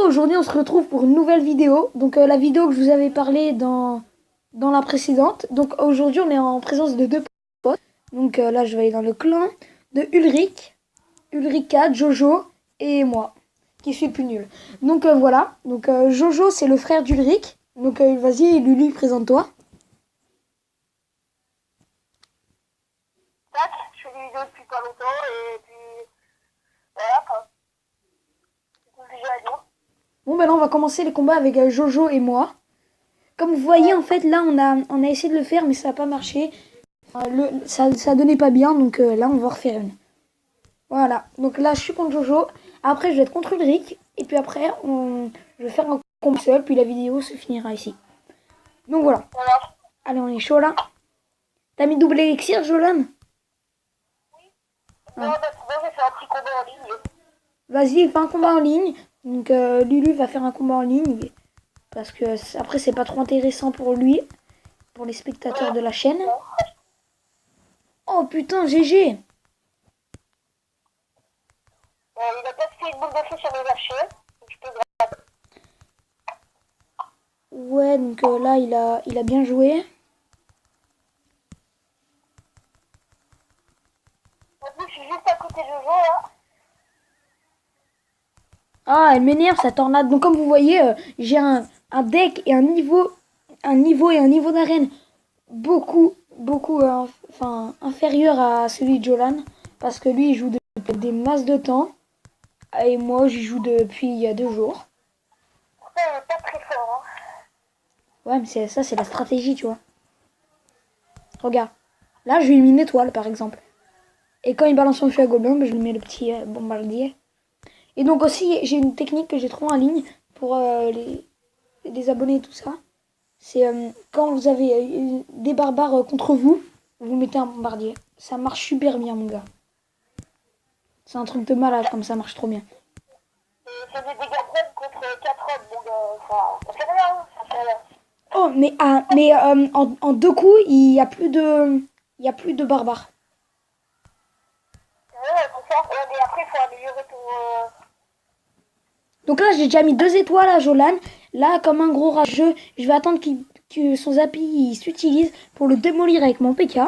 aujourd'hui on se retrouve pour une nouvelle vidéo. Donc la vidéo que je vous avais parlé dans la précédente. Donc aujourd'hui on est en présence de deux potes. Donc là je vais aller dans le clan de Ulrich, Ulrika, Jojo et moi, qui suis le plus nul. Donc voilà, donc Jojo c'est le frère d'Ulrich. Donc vas-y Lulu, présente-toi. Je fais des vidéos depuis pas longtemps et puis voilà quoi. C'est tout ce que j'ai à dire. Bon ben là on va commencer les combats avec Jojo et moi. Comme vous voyez en fait là on a essayé de le faire mais ça n'a pas marché. Ça donnait pas bien donc là on va refaire une. Voilà, donc là je suis contre Jojo, après je vais être contre Ulrich, et puis après je vais faire un combat seul, puis la vidéo se finira ici. Donc voilà, Voilà. allez on est chaud là. T'as mis double élixir Jolan? Non, bah, sinon j'ai fait un petit combat en ligne. Vas-y, fais un combat en ligne. Donc Lulu va faire un combat en ligne, parce que après c'est pas trop intéressant pour lui, pour les spectateurs de la chaîne. Oh putain, GG. Il a peut-être fait une boule de feu sur mes archers. Donc je peux grave. Ouais, donc là il a bien joué. Maintenant je suis juste à côté de Jojo là. Ah, elle m'énerve sa tornade. Donc comme vous voyez, j'ai un deck et un niveau et un niveau d'arène beaucoup enfin inférieur à celui de Jolan, parce que lui il joue depuis des masses de temps et moi j'y joue depuis il y a 2 jours. Pourtant il est pas très fort. Hein. Ouais, mais c'est la stratégie, tu vois. Regarde. Là, je lui ai mis une étoile par exemple. Et quand il balance son feu à gobelin, je lui mets le petit bombardier. Et donc aussi, j'ai une technique que j'ai trouvée en ligne pour les abonnés et tout ça. C'est quand vous avez des barbares contre vous, vous mettez un bombardier. Ça marche super bien, mon gars. C'est un truc de malade, comme ça marche trop bien. Et c'est des dégâts de même contre 4 hommes. Donc ça fait rien. Hein. Ça fait rien. Oh, mais en 2 coups, il y a plus de barbares. Ouais, pour ça. Ouais, mais après il faut améliorer ton... Donc là, j'ai déjà mis 2 étoiles à Jolan. Là, comme un gros rageux, je vais attendre que son Zappy il s'utilise pour le démolir avec mon PK.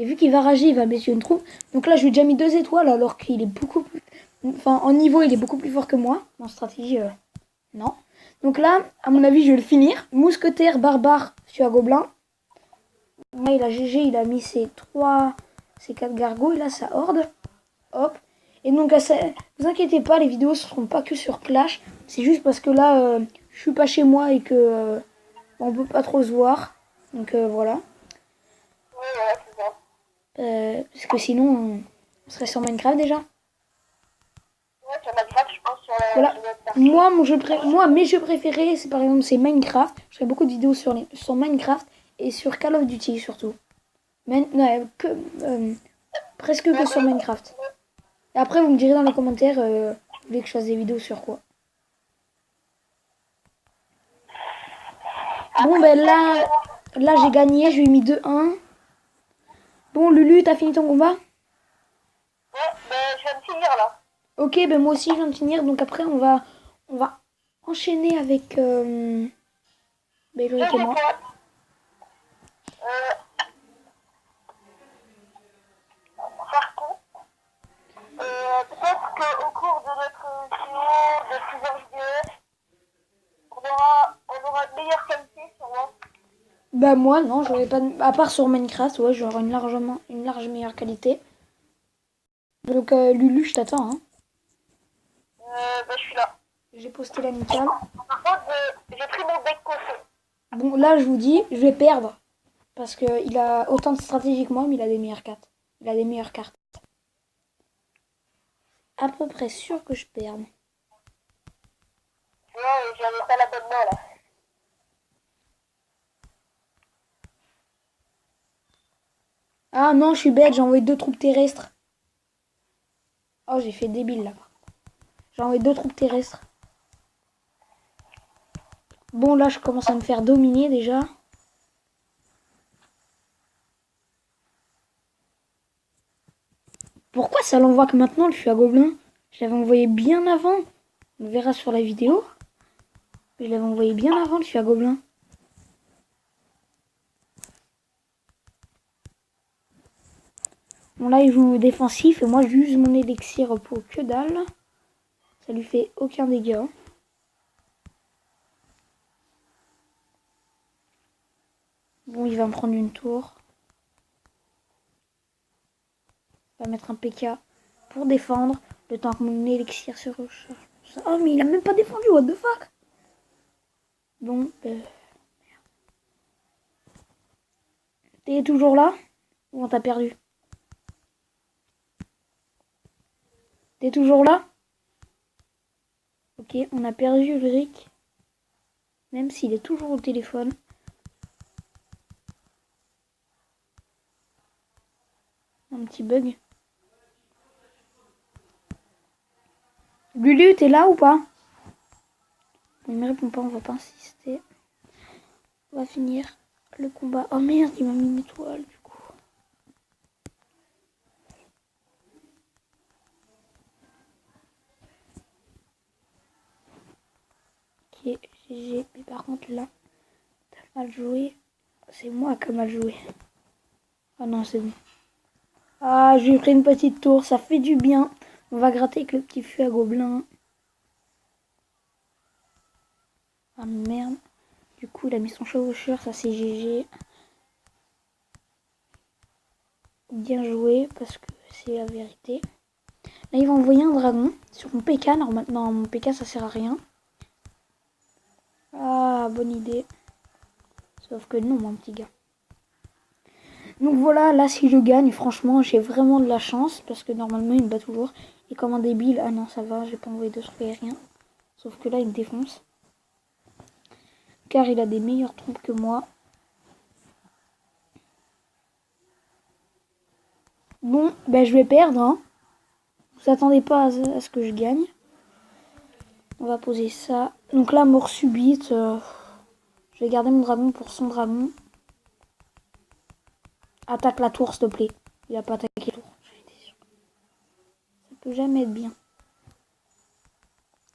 Et vu qu'il va rager, il va baisser une troupe. Donc là, je lui ai déjà mis 2 étoiles alors qu'il est beaucoup plus... Enfin, en niveau, il est beaucoup plus fort que moi. En stratégie, non. Donc là, à mon avis, je vais le finir. Mousquetaire, barbare, sur à gobelin. Là, il a GG, il a mis ses 4 gargouilles, là, sa horde. Hop. Et donc, vous inquiétez pas, les vidéos ne seront pas que sur Clash. C'est juste parce que là, je suis pas chez moi et que on peut pas trop se voir. Donc voilà. Ouais, c'est ça. Parce que sinon, on serait sur Minecraft déjà. Ouais, sur Minecraft, je pense, sur la... Voilà. sur notre partie. Moi, mes jeux préférés, c'est par exemple c'est Minecraft. Je fais beaucoup de vidéos sur Minecraft et sur Call of Duty surtout. Presque que sur Minecraft. Et après, vous me direz dans les commentaires, vous voulez que je fasse des vidéos sur quoi. Bon, ben là j'ai gagné, je lui ai mis 2-1. Bon, Lulu, t'as fini ton combat? Ouais, mais je viens de finir là. Ok, ben moi aussi je viens de finir, donc après on va enchaîner avec ben, Ulrich et Deux moi. étoiles. Euh, par contre, peut-être qu'au cours de notre duo de plusieurs vidéos, on aura une meilleure qualité sur moi. Bah moi non, j'aurais pas à part sur Minecraft, ouais, j'aurais une large meilleure qualité. Donc Lulu, je t'attends hein. Bah, je suis là. J'ai posté l'amical. Par contre, j'ai pris mon deck coiffé. Bon là je vous dis, je vais perdre parce que il a autant de stratégie que moi, mais il a des meilleures cartes. Il a des meilleures cartes. À peu près sûr que je perde. Tu vois, j'avais pas la bonne main là. Ah non, je suis bête, j'ai envoyé 2 troupes terrestres. Oh, j'ai fait débile là. J'ai envoyé 2 troupes terrestres. Bon, là, je commence à me faire dominer déjà. Pourquoi ça l'envoie que maintenant, le feu à gobelin? Je l'avais envoyé bien avant. On le verra sur la vidéo. Je l'avais envoyé bien avant, le chien gobelin. Bon là il joue défensif et moi j'use mon élixir pour que dalle. Ça lui fait aucun dégât. Bon il va me prendre une tour. Il va mettre un PK pour défendre le temps que mon élixir se recharge. Oh mais il a même pas défendu, what the fuck. Bon, t'es toujours là? Ou on t'a perdu? T'es toujours là? Ok, on a perdu Ulrich. Même s'il est toujours au téléphone. Un petit bug. Lulu, t'es là ou pas? Il me répond pas, on va pas insister. On va finir le combat. Oh merde, il m'a mis une étoile du coup. Ok, GG. Mais par contre là, t'as mal joué. C'est moi qui ai mal joué. Ah non, c'est bon. Ah, j'ai pris une petite tour, ça fait du bien. On va gratter avec le petit feu à gobelin. Ah merde. Du coup, il a mis son chevaucheur, ça c'est GG. Bien joué, parce que c'est la vérité. Là, il va envoyer un dragon sur mon PK. Normalement, non, mon PK, ça sert à rien. Ah, bonne idée. Sauf que non, mon petit gars. Donc voilà, là, si je gagne, franchement, j'ai vraiment de la chance. Parce que normalement, il me bat toujours. Et comme un débile, ah non, ça va, j'ai pas envoyé de trucs aériens. Sauf que là, il me défonce. Car il a des meilleures trompes que moi. Bon, ben je vais perdre. Hein. Vous attendez pas à ce que je gagne. On va poser ça. Donc là, mort subite. Je vais garder mon dragon pour son dragon. Attaque la tour, s'il te plaît. Il a pas attaqué la tour. Ça peut jamais être bien.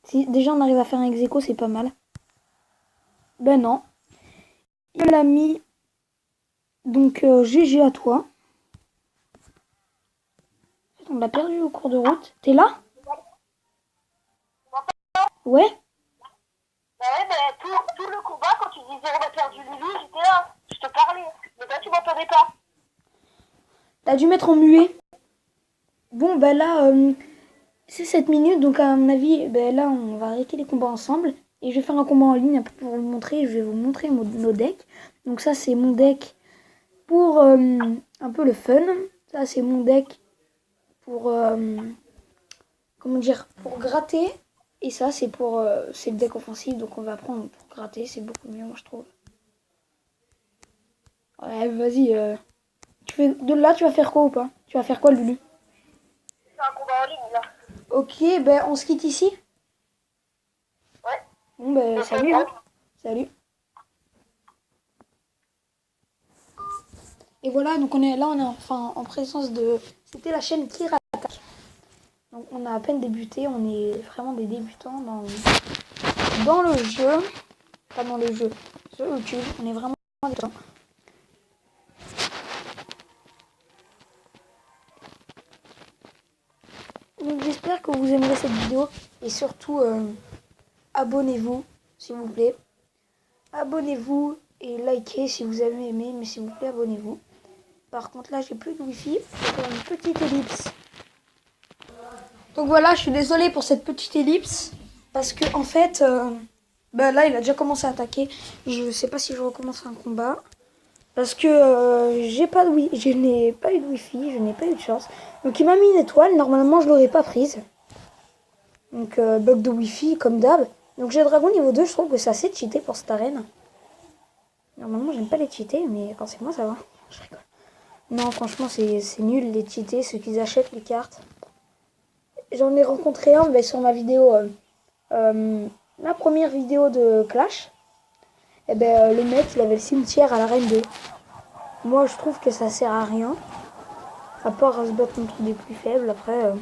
Si déjà on arrive à faire un ex-aequo, c'est pas mal. Ben non. Il l'a mis. Donc GG à toi. On l'a perdu au cours de route. T'es là? Ouais. Bah ouais, bah, tout le combat, quand tu disais on a perdu Lulu, j'étais là. Je te parlais. Mais toi, tu m'entendais pas. T'as dû mettre en muet. Bon, ben là, c'est 7 minutes. Donc à mon avis, ben là, on va arrêter les combats ensemble. Et je vais faire un combat en ligne un peu pour vous le montrer. Je vais vous montrer nos decks. Donc ça, c'est mon deck pour un peu le fun. Ça, c'est mon deck pour... comment dire? Pour gratter. Et ça, c'est pour c'est le deck offensif. Donc on va prendre pour gratter. C'est beaucoup mieux, moi, je trouve. Ouais, vas-y. De là, tu vas faire quoi ou pas? Tu vas faire quoi, Lulu? C'est un combat en ligne, là. Ok, ben on se quitte ici. Ouais. Bon, ben salut. Hein. Salut. Et voilà, donc on est enfin en présence de... C'était la chaîne Kira Attack. Donc on a à peine débuté, on est vraiment des débutants dans le jeu. Pas dans le jeu, sur YouTube, on est vraiment des débutants. Donc j'espère que vous aimerez cette vidéo et surtout abonnez-vous s'il vous plaît. Abonnez-vous et likez si vous avez aimé, mais s'il vous plaît abonnez-vous. Par contre là j'ai plus de wifi, je vais faire une petite ellipse. Donc voilà, je suis désolée pour cette petite ellipse. Parce que en fait, là il a déjà commencé à attaquer. Je sais pas si je recommence un combat. Parce que je n'ai pas eu de wifi, je n'ai pas eu de chance. Donc il m'a mis une étoile, normalement je l'aurais pas prise. Donc bug de wifi comme d'hab. Donc j'ai dragon niveau 2, je trouve que c'est assez cheaté pour cette arène. Normalement j'aime pas les cheater, mais quand c'est moi ça va. Je rigole. Non franchement c'est nul les cheater, ceux qui achètent les cartes. J'en ai rencontré un sur ma vidéo, ma première vidéo de Clash. Et le mec il avait le cimetière à l'arène 2. Moi je trouve que ça sert à rien. À part à se battre contre des plus faibles, après...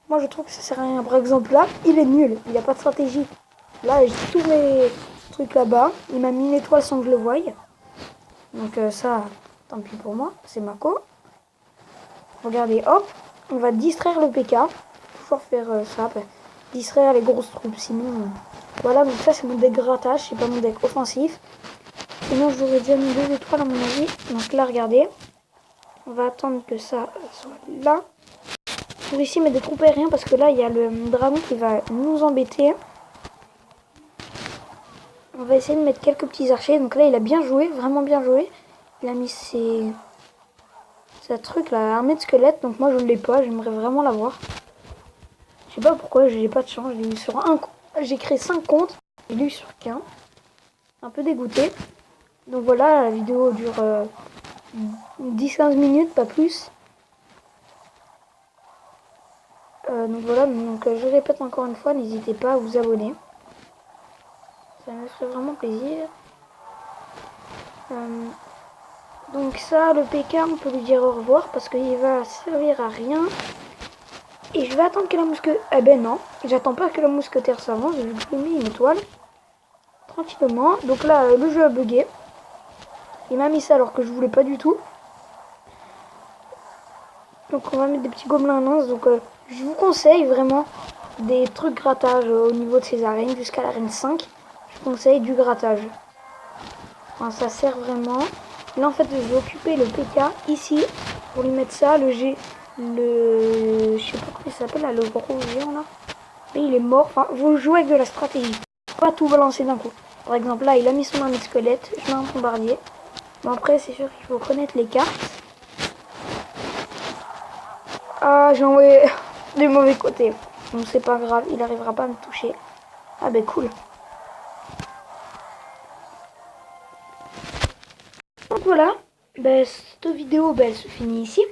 Moi je trouve que ça sert à rien. Par exemple là, il est nul, il n'y a pas de stratégie. Là j'ai tous mes trucs là-bas, il m'a mis une étoile sans que je le voie. Donc ça, tant pis pour moi, c'est Mako. Regardez, hop, on va distraire le PK. Toujours faire ça, distraire les grosses troupes, sinon... Voilà, donc ça c'est mon deck grattage, c'est pas mon deck offensif. Sinon j'aurais déjà mis 2 étoiles à mon avis. Donc là, regardez, on va attendre que ça soit là. Pour ici mettre des troupes aériennes parce que là il y a le dragon qui va nous embêter. On va essayer de mettre quelques petits archers. Donc là il a bien joué, vraiment bien joué. Il a mis sa truc là, armée de squelettes. Donc moi je ne l'ai pas, j'aimerais vraiment l'avoir. Je sais pas pourquoi, j'ai pas de chance. J'ai eu sur un, j'ai créé 5 comptes, j'ai eu sur qu'un. Un peu dégoûté. Donc voilà, la vidéo dure 10-15 minutes, pas plus. Donc voilà, je répète encore une fois, n'hésitez pas à vous abonner. Ça me ferait vraiment plaisir. Donc ça, le PK, on peut lui dire au revoir parce qu'il va servir à rien. Et je vais attendre que la mousquetaire... Eh ben non, j'attends pas que la mousquetaire s'avance, je vais lui mettre une étoile. Tranquillement. Donc là, le jeu a bugué. Il m'a mis ça alors que je voulais pas du tout. Donc on va mettre des petits gobelins nains. Donc je vous conseille vraiment des trucs grattage au niveau de ces arènes jusqu'à l'arène 5. Je conseille du grattage. Enfin, ça sert vraiment. Là en fait je vais occuper le PK ici pour lui mettre ça, je sais pas comment il s'appelle là, le gros géant là. Et il est mort. Enfin, vous jouez avec de la stratégie. Pas tout balancer d'un coup. Par exemple là il a mis son armée de squelette, je mets un bombardier. Bon après c'est sûr qu'il faut connaître les cartes. Ah j'ai envoyé du mauvais côté. Donc c'est pas grave, il arrivera pas à me toucher. Ah ben cool. Donc voilà, cette vidéo elle se finit ici.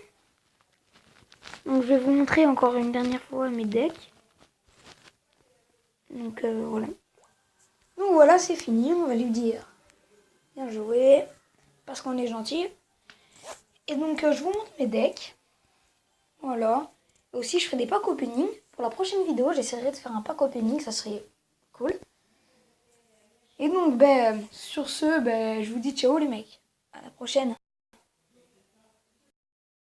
Donc je vais vous montrer encore une dernière fois mes decks. Donc voilà. Donc voilà, c'est fini, on va lui dire bien joué, parce qu'on est gentil. Et donc je vous montre mes decks. Voilà. Et aussi je ferai des packs opening. Pour la prochaine vidéo, j'essaierai de faire un pack opening, ça serait cool. Et donc sur ce, je vous dis ciao les mecs. À la prochaine.